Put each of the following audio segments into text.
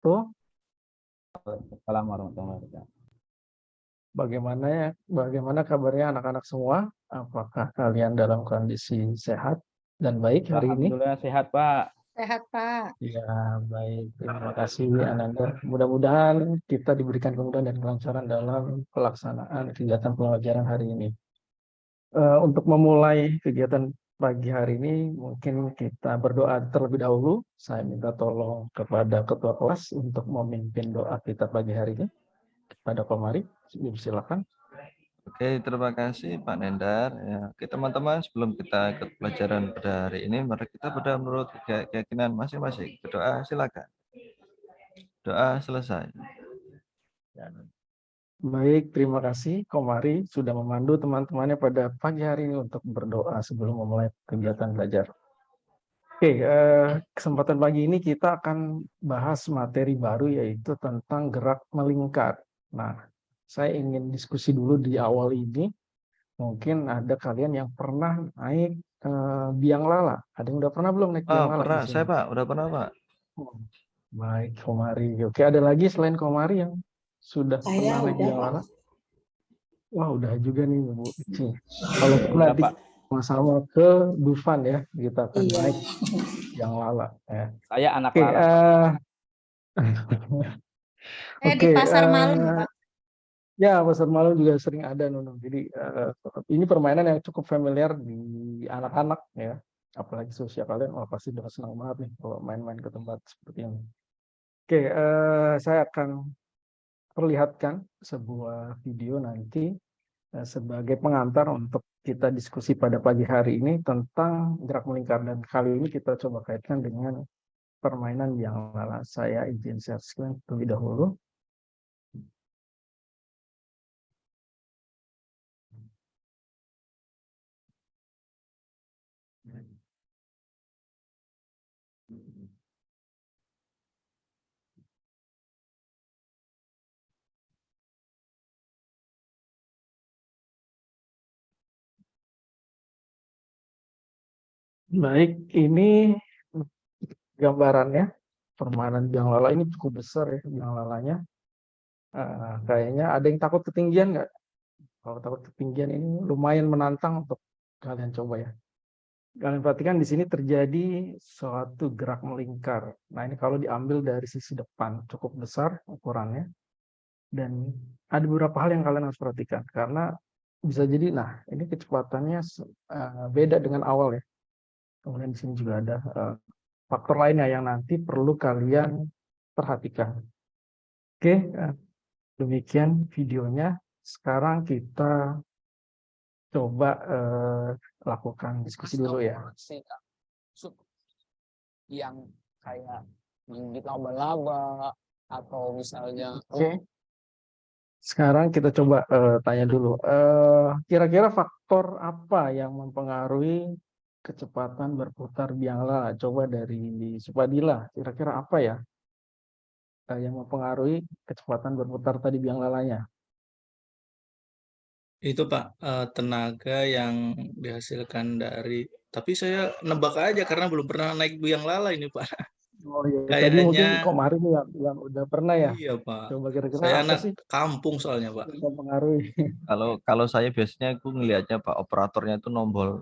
wabarakatuh. Assalamualaikum warahmatullahi wabarakatuh. Bagaimana kabarnya anak-anak semua? Apakah kalian dalam kondisi sehat dan baik hari ini? Alhamdulillah sehat, Pak. Sehat, Pak. Ya, baik. Terima kasih, Ananda. Mudah-mudahan kita diberikan kemudahan dan kelancaran dalam pelaksanaan kegiatan pembelajaran hari ini. Untuk memulai kegiatan pagi hari ini, mungkin kita berdoa terlebih dahulu. Saya minta tolong kepada Ketua kelas untuk memimpin doa kita pagi hari ini. Kepada Komari, silakan. Oke, terima kasih Pak Nendar. Ya, oke teman-teman, sebelum kita ikut pelajaran pada hari ini, mari kita berdoa menurut keyakinan masing-masing. Berdoa, silakan. Doa selesai. Baik, terima kasih Komari sudah memandu teman-temannya pada pagi hari ini untuk berdoa sebelum memulai kegiatan belajar. Oke, kesempatan pagi ini kita akan bahas materi baru yaitu tentang gerak melingkar. Nah, saya ingin diskusi dulu di awal ini. Mungkin ada kalian yang pernah naik biang lala. Ada yang udah pernah belum naik biang lala? Pernah, saya Pak, udah pernah Pak. Baik, Komari. Oke, ada lagi selain Komari yang sudah pernah naik biang lala? Wah, udah juga nih Bu Ici. Kalau nanti sama-sama ke Dufan ya, kita akan naik biang lala. Ya. Saya anak Oke, lala. Di pasar malam, Pak. Ya, pasar malam juga sering ada, Nunung. Jadi ini permainan yang cukup familiar di anak-anak ya. Apalagi sosial kalian, wah pasti udah senang banget nih kalau main-main ke tempat seperti ini. Oke, saya akan perlihatkan sebuah video nanti sebagai pengantar untuk kita diskusi pada pagi hari ini tentang gerak melingkar, dan kali ini kita coba kaitkan dengan permainan biang lala. Saya izin share screen terlebih dahulu. Baik, ini gambarannya. Permainan biang lala ini cukup besar ya, biang lalanya. Kayaknya ada yang takut ketinggian nggak? Kalau takut ketinggian ini lumayan menantang untuk kalian coba ya. Kalian perhatikan di sini terjadi suatu gerak melingkar. Nah ini kalau diambil dari sisi depan cukup besar ukurannya. Dan ada beberapa hal yang kalian harus perhatikan. Karena bisa jadi, nah ini kecepatannya beda dengan awal ya. Kemudian di sini juga ada faktor lainnya yang nanti perlu kalian perhatikan. Oke, demikian videonya. Sekarang kita coba lakukan diskusi dulu ya. Yang kayak menggigit laba-laba atau misalnya. Oke. Sekarang kita coba tanya dulu. Kira-kira faktor apa yang mempengaruhi kecepatan berputar biang lala? Coba dari Supadila. Kira-kira apa ya yang mempengaruhi kecepatan berputar tadi biang lalanya? Itu Pak, tenaga yang dihasilkan dari, tapi saya nebak aja karena belum pernah naik biang lala ini Pak. Oh iya, tadi Kayaknya mungkin Komari yang udah pernah ya. iya Pak. Coba kira-kira Saya apa anak sih kampung soalnya Pak. yang mempengaruhi? Kalau saya biasanya aku ngelihatnya Pak, operatornya itu nombol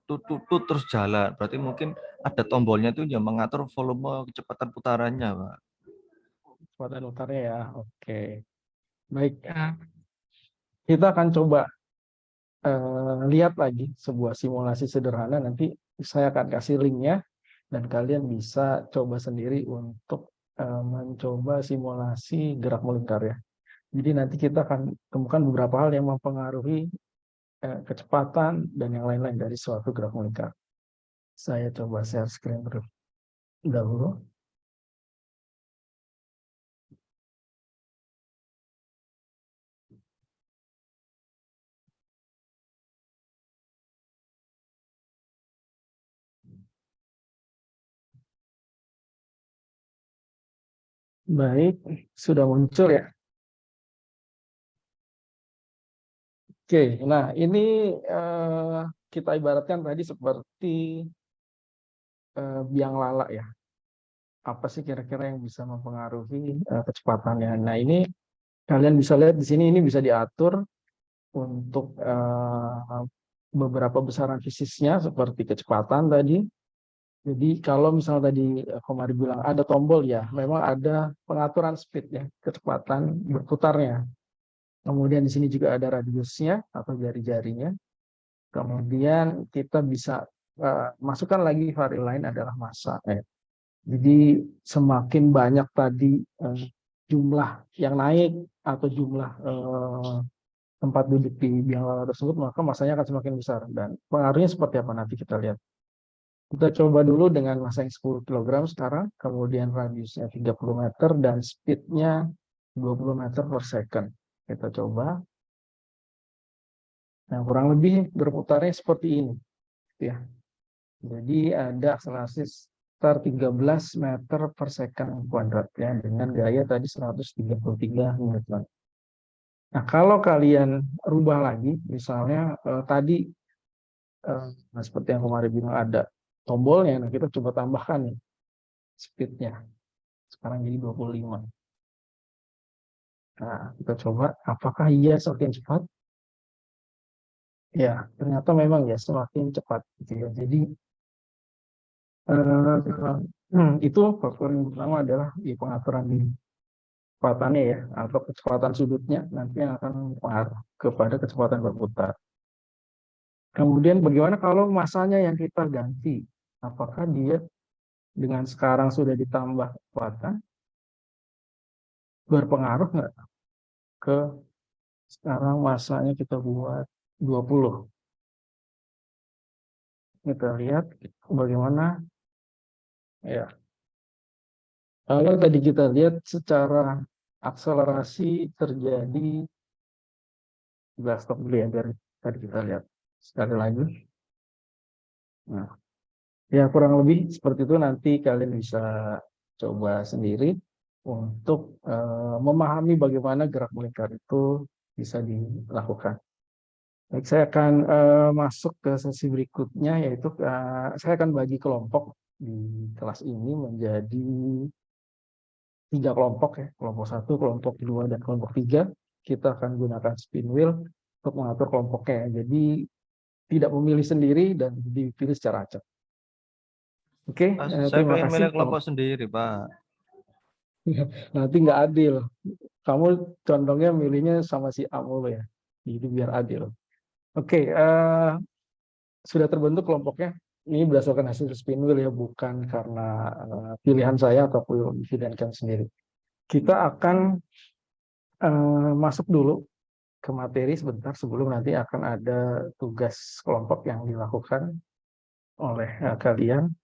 tut terus jalan. Berarti mungkin ada tombolnya itu yang mengatur volume kecepatan putarannya Pak. Kecepatan putarnya ya. Oke. Baik. Kita akan coba lihat lagi sebuah simulasi sederhana. Nanti saya akan kasih linknya dan kalian bisa coba sendiri untuk mencoba simulasi gerak melingkar ya. Jadi nanti kita akan temukan beberapa hal yang mempengaruhi kecepatan dan yang lain-lain dari suatu gerak melingkar. Saya coba share screen terlebih dahulu. Baik, sudah muncul ya. Oke, nah ini kita ibaratkan tadi seperti biang lala ya. apa sih kira-kira yang bisa mempengaruhi kecepatannya. Nah, ini kalian bisa lihat di sini, ini bisa diatur untuk beberapa besaran fisiknya seperti kecepatan tadi. Jadi kalau misalnya tadi Komari bilang ada tombol, ya memang ada pengaturan speed ya, kecepatan berputarnya. Kemudian di sini juga ada radiusnya atau jari-jarinya. Kemudian kita bisa masukkan lagi variabel lain adalah massa. Jadi semakin banyak tadi jumlah yang naik atau jumlah tempat duduk di biang lala tersebut, maka massanya akan semakin besar. Dan pengaruhnya seperti apa nanti kita lihat. Kita coba dulu dengan massa yang 10 kg sekarang, kemudian radiusnya 30 meter dan speednya 20 meter per second. Kita coba. Nah, kurang lebih berputarnya seperti ini. Ya. Jadi ada akselerasi sekitar 13 meter per second kuadrat ya, dengan gaya tadi 133 Newton. Nah, kalau kalian rubah lagi, misalnya tadi seperti yang kemarin bilang ada tombolnya, nah kita coba tambahkan nih speednya. Sekarang jadi 25. Nah, kita coba apakah iya semakin cepat? Ya, ternyata memang ya semakin cepat. Gitu ya. Jadi itu faktor yang pertama adalah di pengaturan di kecepatannya ya, atau kecepatan sudutnya nanti yang akan mengaruh kepada kecepatan berputar. Kemudian bagaimana kalau masanya yang kita ganti? Apakah dia dengan sekarang sudah ditambah kecepatan berpengaruh nggak ke sekarang masanya kita buat 20? Kita lihat bagaimana ya. Kalau tadi kita lihat secara akselerasi terjadi, stop dulu ya dari tadi kita lihat sekali lagi. Nah, ya kurang lebih seperti itu, nanti kalian bisa coba sendiri untuk memahami bagaimana gerak melingkar itu bisa dilakukan. Baik, saya akan masuk ke sesi berikutnya, yaitu saya akan bagi kelompok di kelas ini menjadi 3 kelompok ya, kelompok 1, kelompok 2, dan kelompok 3. Kita akan gunakan spin wheel untuk mengatur kelompoknya. Jadi tidak memilih sendiri dan dipilih secara acak. Oke, Saya terima pengen kasih. milih kelompok sendiri, Pak. Nanti nggak adil. Kamu condongnya milihnya sama si A mulu ya. Jadi biar adil. Oke, sudah terbentuk kelompoknya. Ini berdasarkan hasil spin wheel ya, bukan karena pilihan saya ataupun pilihan kalian sendiri. Kita akan masuk dulu ke materi sebentar sebelum nanti akan ada tugas kelompok yang dilakukan oleh kalian.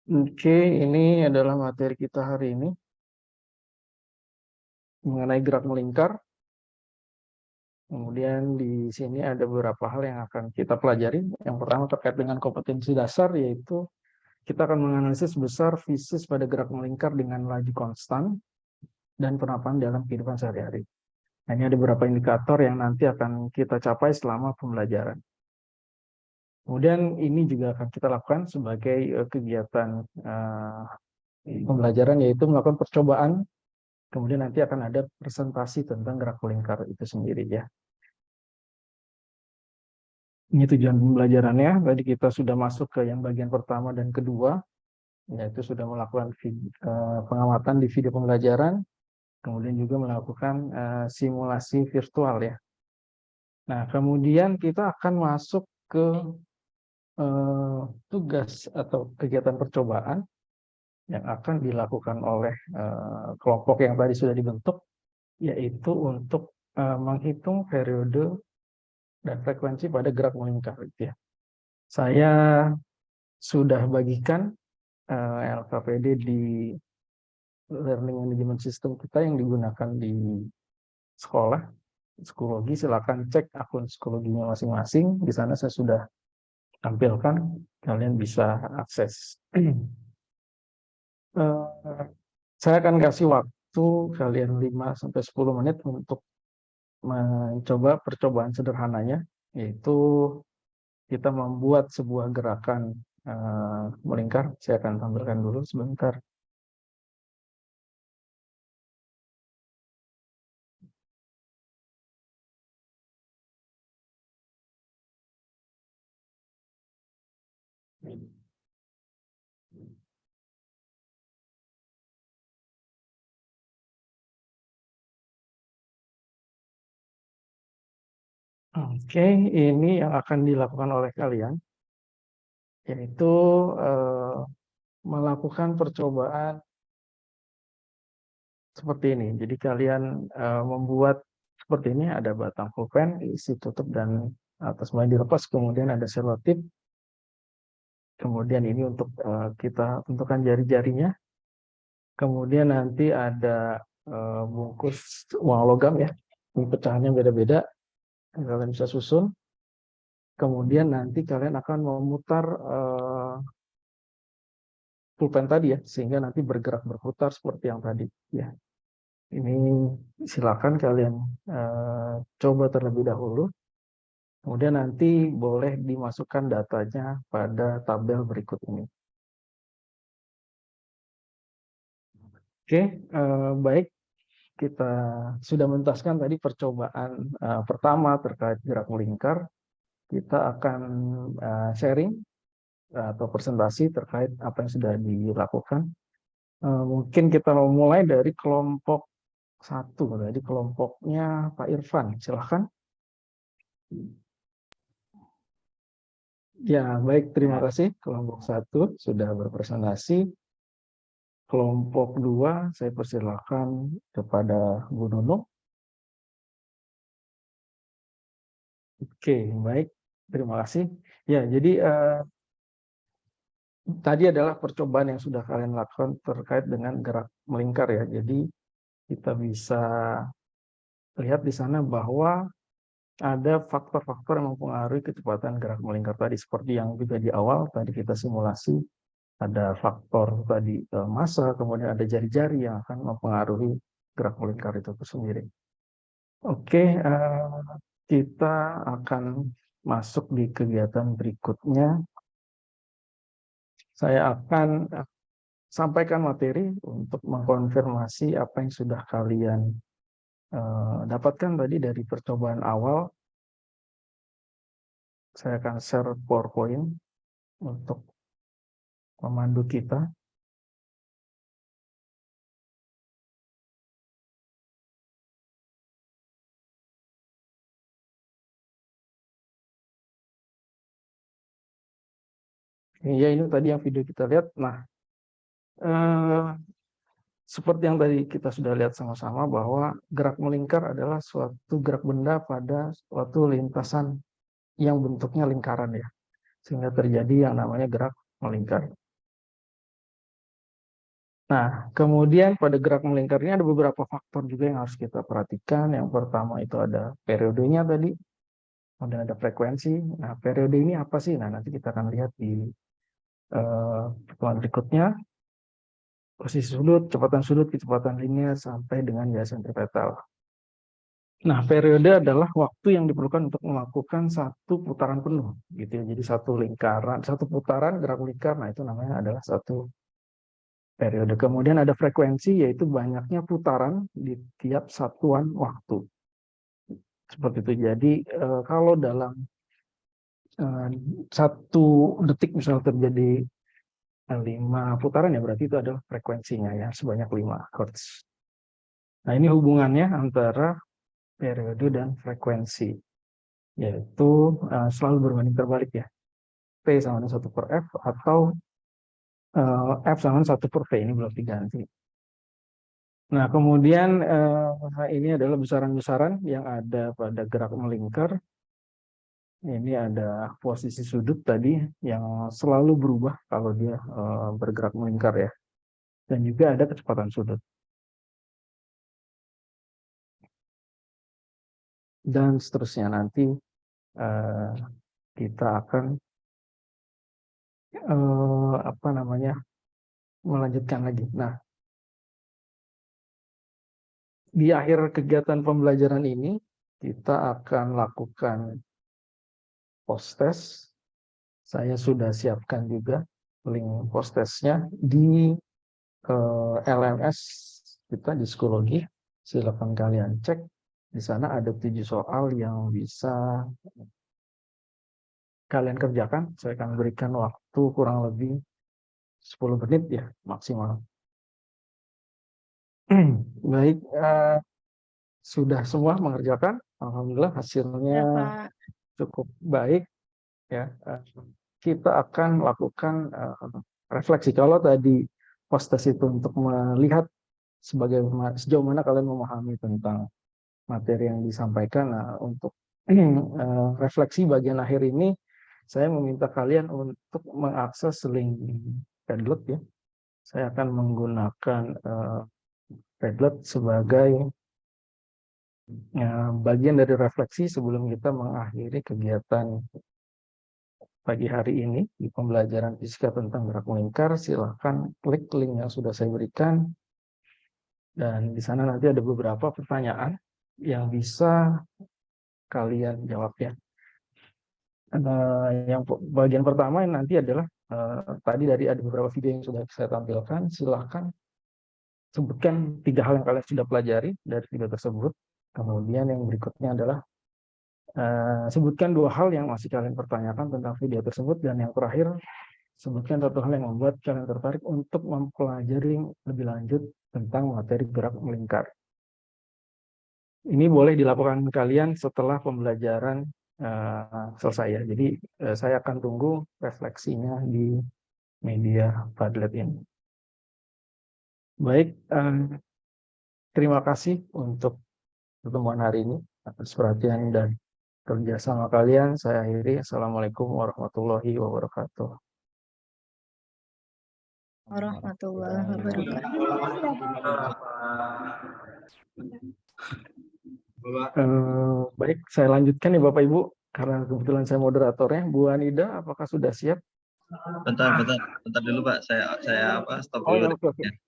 Oke, ini adalah materi kita hari ini mengenai gerak melingkar. Kemudian di sini ada beberapa hal yang akan kita pelajari. Yang pertama terkait dengan kompetensi dasar, yaitu kita akan menganalisis besar fisis pada gerak melingkar dengan laju konstan dan penerapan dalam kehidupan sehari-hari. Nah, ini ada beberapa indikator yang nanti akan kita capai selama pembelajaran. Kemudian ini juga akan kita lakukan sebagai kegiatan pembelajaran, yaitu melakukan percobaan. Kemudian nanti akan ada presentasi tentang gerak melingkar itu sendiri ya. Ini tujuan pembelajarannya. Tadi kita sudah masuk ke yang bagian pertama dan kedua, yaitu sudah melakukan pengamatan di video pembelajaran, kemudian juga melakukan simulasi virtual ya. Nah, kemudian kita akan masuk ke tugas atau kegiatan percobaan yang akan dilakukan oleh kelompok yang tadi sudah dibentuk, yaitu untuk menghitung periode dan frekuensi pada gerak melingkar. Ya. Saya sudah bagikan LKPD di Learning Management System kita yang digunakan di sekolah psikologi. Silakan cek akun psikologinya masing-masing. Di sana saya sudah tampilkan, kalian bisa akses. Saya akan kasih waktu kalian 5-10 menit untuk mencoba percobaan sederhananya, yaitu kita membuat sebuah gerakan melingkar. Saya akan tampilkan dulu sebentar. Oke, ini yang akan dilakukan oleh kalian, yaitu melakukan percobaan seperti ini. Jadi kalian membuat seperti ini, ada batang pulpen, isi tutup dan atas bawah dilepas, kemudian ada selotip. Kemudian ini untuk kita tentukan jari-jarinya. Kemudian nanti ada bungkus uang logam ya. Ini pecahannya beda-beda. Kalian bisa susun. Kemudian nanti kalian akan memutar pulpen tadi ya, sehingga nanti bergerak berputar seperti yang tadi ya. Ini silakan kalian coba terlebih dahulu. Kemudian nanti boleh dimasukkan datanya pada tabel berikut ini. Oke, baik. Kita sudah menuntaskan tadi percobaan pertama terkait gerak melingkar. Kita akan sharing atau presentasi terkait apa yang sudah dilakukan. Mungkin kita mau mulai dari kelompok 1, jadi kelompoknya Pak Irfan, silahkan. Ya, baik, terima kasih. Kelompok 1 sudah berpresentasi. Kelompok 2, saya persilakan kepada Bu Nunung. Oke, baik, terima kasih. Ya, jadi tadi adalah percobaan yang sudah kalian lakukan terkait dengan gerak melingkar ya. Jadi kita bisa lihat di sana bahwa ada faktor-faktor yang mempengaruhi kecepatan gerak melingkar tadi, seperti yang juga di awal tadi kita simulasi. Ada faktor tadi massa, kemudian ada jari-jari yang akan mempengaruhi gerak melingkar itu sendiri. Oke, kita akan masuk di kegiatan berikutnya. Saya akan sampaikan materi untuk mengkonfirmasi apa yang sudah kalian dapatkan tadi dari percobaan awal. Saya akan share PowerPoint untuk memandu kita. Ya, ini tadi yang video kita lihat. Nah, seperti yang tadi kita sudah lihat sama-sama bahwa gerak melingkar adalah suatu gerak benda pada suatu lintasan yang bentuknya lingkaran ya. Sehingga terjadi yang namanya gerak melingkar. Nah, kemudian pada gerak melingkar ini ada beberapa faktor juga yang harus kita perhatikan. Yang pertama itu ada periodenya tadi, kemudian ada frekuensi. Nah, periode ini apa sih? Nah, nanti kita akan lihat di pertemuan berikutnya. Posisi sudut, kecepatan linear, sampai dengan gaya sentripetal. Nah, periode adalah waktu yang diperlukan untuk melakukan satu putaran penuh, gitu ya. Jadi satu lingkaran, satu putaran gerak melingkar, nah itu namanya adalah satu periode. Kemudian ada frekuensi, yaitu banyaknya putaran di tiap satuan waktu. Seperti itu. Jadi kalau dalam 1 detik misalnya terjadi 5 putaran ya, berarti itu adalah frekuensinya ya, sebanyak 5 Hz. Nah, ini hubungannya antara periode dan frekuensi, yaitu selalu berbanding terbalik ya. P sama dengan 1/F atau F sama dengan 1/V, ini belum diganti. Nah, kemudian ini adalah besaran-besaran yang ada pada gerak melingkar. Ini ada posisi sudut tadi yang selalu berubah kalau dia bergerak melingkar ya. Dan juga ada kecepatan sudut. Dan seterusnya nanti kita akan melanjutkan lagi. Nah, di akhir kegiatan pembelajaran ini kita akan lakukan post test. Saya sudah siapkan juga link post testnya di LMS kita di Psikologi. Silakan kalian cek. Di sana ada 7 soal yang bisa kalian kerjakan. Saya akan berikan waktu kurang lebih 10 menit ya maksimal. Baik, sudah semua mengerjakan. Alhamdulillah Ya, hasilnya Pak. cukup baik ya. Kita akan lakukan refleksi. Kalau tadi post test itu untuk melihat sejauh mana kalian memahami tentang materi yang disampaikan. Nah, untuk refleksi bagian akhir ini, saya meminta kalian untuk mengakses link Padlet ya. Saya akan menggunakan Padlet sebagai bagian dari refleksi sebelum kita mengakhiri kegiatan pagi hari ini di pembelajaran fisika tentang gerak melingkar. Silahkan klik link yang sudah saya berikan. Dan di sana nanti ada beberapa pertanyaan yang bisa kalian jawab ya. Yang bagian pertama yang nanti adalah tadi dari ada beberapa video yang sudah saya tampilkan. Silahkan sebutkan 3 hal yang kalian sudah pelajari dari video tersebut. Kemudian yang berikutnya adalah sebutkan 2 hal yang masih kalian pertanyakan tentang video tersebut. Dan yang terakhir, sebutkan 1 hal yang membuat kalian tertarik untuk mempelajari lebih lanjut tentang materi gerak melingkar. Ini boleh dilakukan kalian setelah pembelajaran selesai ya. Jadi saya akan tunggu refleksinya di media Padlet ini. Baik, terima kasih untuk pertemuan hari ini atas perhatian dan kerjasama kalian. Saya akhiri. Assalamualaikum warahmatullahi wabarakatuh. Warahmatullahi wabarakatuh. Baik, saya lanjutkan ya Bapak Ibu. Karena kebetulan saya moderatornya. Bu Anida, apakah sudah siap? Bentar dulu Pak. Saya stop Oh dulu. ya, oke.